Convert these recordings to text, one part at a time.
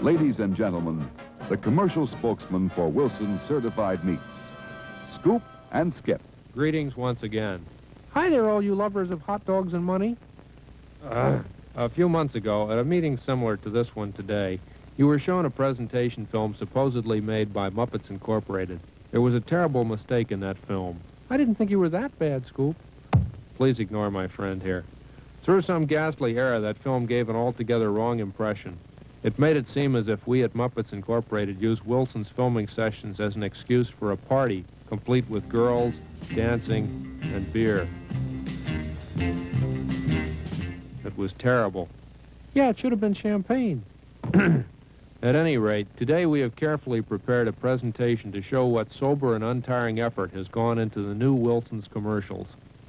Ladies and gentlemen, the commercial spokesman for Wilson's Certified Meats, Scoop and Skip. Greetings once again. Hi there, all you lovers of hot dogs and money. A few months ago, at a meeting similar to this one today, you were shown a presentation film supposedly made by Muppets Incorporated. There was a terrible mistake in that film. I didn't think you were that bad, Scoop. Please ignore my friend here. Through some ghastly error, that film gave an altogether wrong impression. It made it seem as if we at Muppets Incorporated used Wilson's filming sessions as an excuse for a party, complete with girls, dancing, and beer. It was terrible. Yeah, it should have been champagne. At any rate, today we have carefully prepared a presentation to show what sober and untiring effort has gone into the new Wilson's commercials.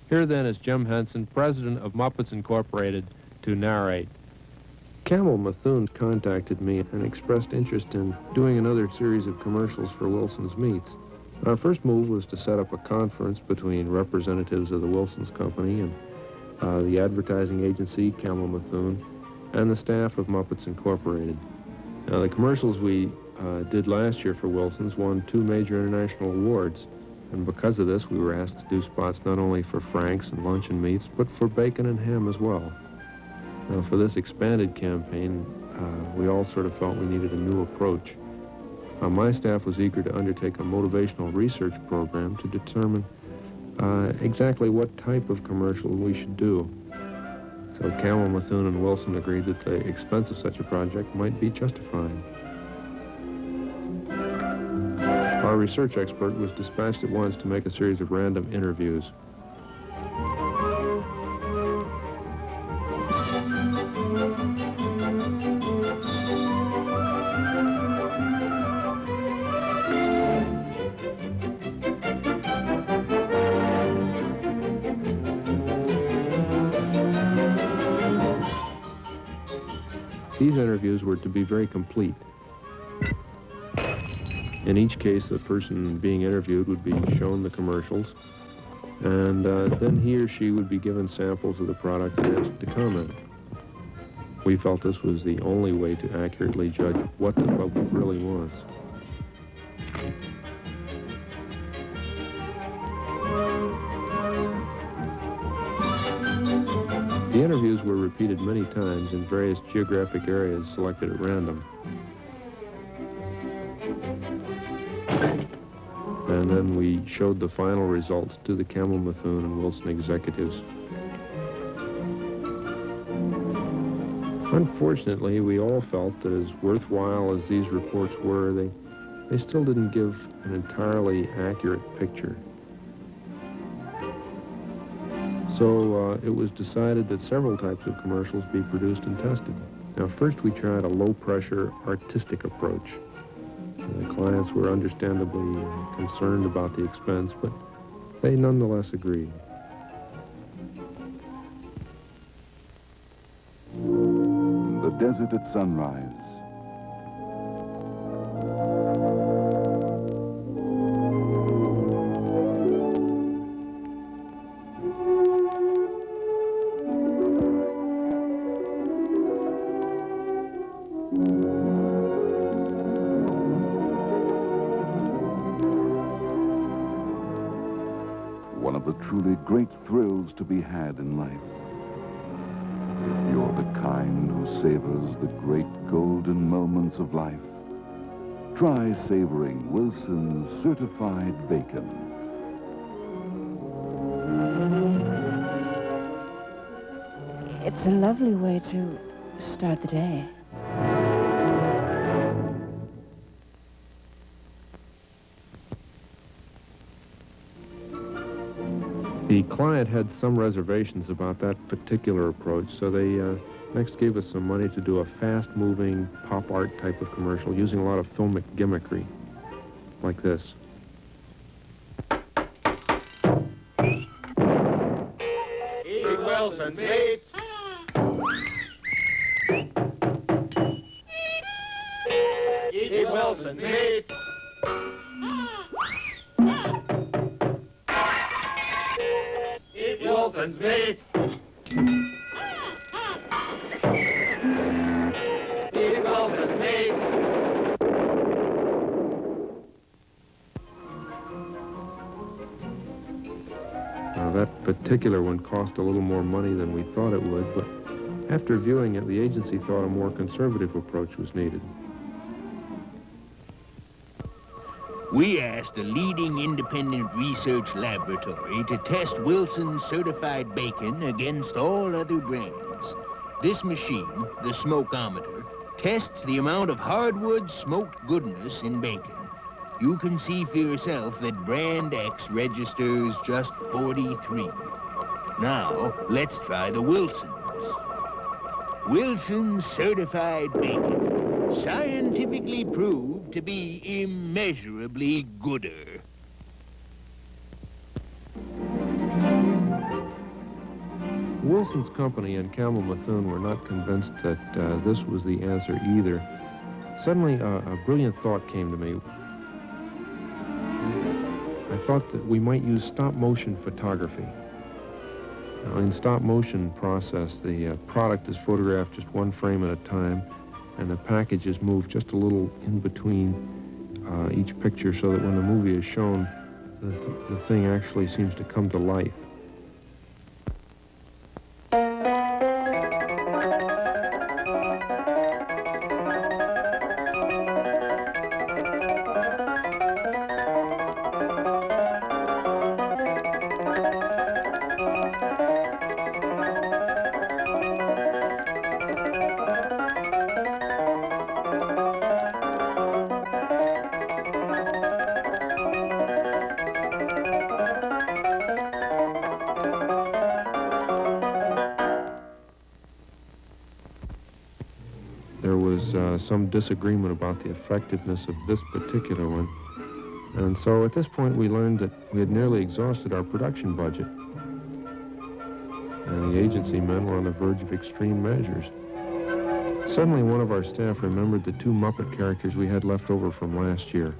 Here then is Jim Henson, president of Muppets Incorporated, to narrate. Camel Methuen contacted me and expressed interest in doing another series of commercials for Wilson's Meats. Our first move was to set up a conference between representatives of the Wilson's Company and the advertising agency, Camel Methuen, and the staff of Muppets Incorporated. Now, the commercials we did last year for Wilson's won 2 major international awards, and because of this, we were asked to do spots not only for Frank's and luncheon meats, but for bacon and ham as well. Now, for this expanded campaign, we all sort of felt we needed a new approach. My staff was eager to undertake a motivational research program to determine exactly what type of commercial we should do. So Camel, Methuen, and Wilson agreed that the expense of such a project might be justified. Our research expert was dispatched at once to make a series of random interviews. These interviews were to be very complete. In each case, the person being interviewed would be shown the commercials, and then he or she would be given samples of the product and asked to comment. We felt this was the only way to accurately judge what the public really wants. The interviews were repeated many times in various geographic areas selected at random. And then we showed the final results to the Camel, Methuen, and Wilson executives. Unfortunately, we all felt that as worthwhile as these reports were, they still didn't give an entirely accurate picture. So it was decided that several types of commercials be produced and tested. Now, first we tried a low-pressure, artistic approach. The clients were understandably concerned about the expense, but they nonetheless agreed. The desert at sunrise. One of the truly great thrills to be had in life. If you're the kind who savors the great golden moments of life, try savoring Wilson's Certified Bacon. It's a lovely way to start the day. The client had some reservations about that particular approach, so they next gave us some money to do a fast-moving pop art type of commercial using a lot of filmic gimmickry, like this. Eat Wilson meats. Eat Wilson meats. Wilson's meats. Eat Wilson's meats. particular one cost a little more money than we thought it would, but after viewing it, the agency thought a more conservative approach was needed. We asked a leading independent research laboratory to test Wilson's certified bacon against all other brands. This machine, the smokeometer, tests the amount of hardwood smoked goodness in bacon. You can see for yourself that brand X registers just 43. Now, let's try the Wilsons. Wilson's certified bacon, scientifically proved to be immeasurably gooder. Wilson's company and Campbell Methuen were not convinced that this was the answer either. Suddenly, a brilliant thought came to me. I thought that we might use stop-motion photography. Now, in stop-motion process, the product is photographed just one frame at a time, and the package is moved just a little in between each picture so that when the movie is shown, the thing actually seems to come to life. There was some disagreement about the effectiveness of this particular one. And so at this point we learned that we had nearly exhausted our production budget. And the agency men were on the verge of extreme measures. Suddenly one of our staff remembered the 2 Muppet characters we had left over from last year.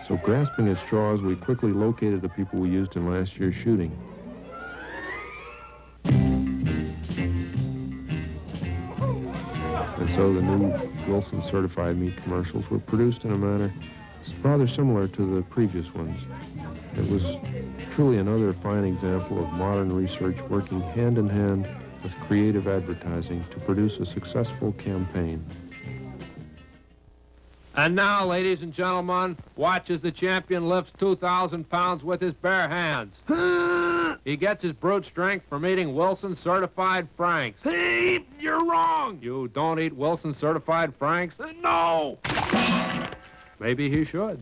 So grasping at straws, we quickly located the people we used in last year's shooting. And so the new Wilson certified meat commercials were produced in a manner rather similar to the previous ones. It was truly another fine example of modern research working hand in hand with creative advertising to produce a successful campaign. And now, ladies and gentlemen, watch as the champion lifts 2,000 pounds with his bare hands. He gets his brute strength from eating Wilson certified Franks. Hey, you're wrong. You don't eat Wilson certified Franks? No. Maybe he should.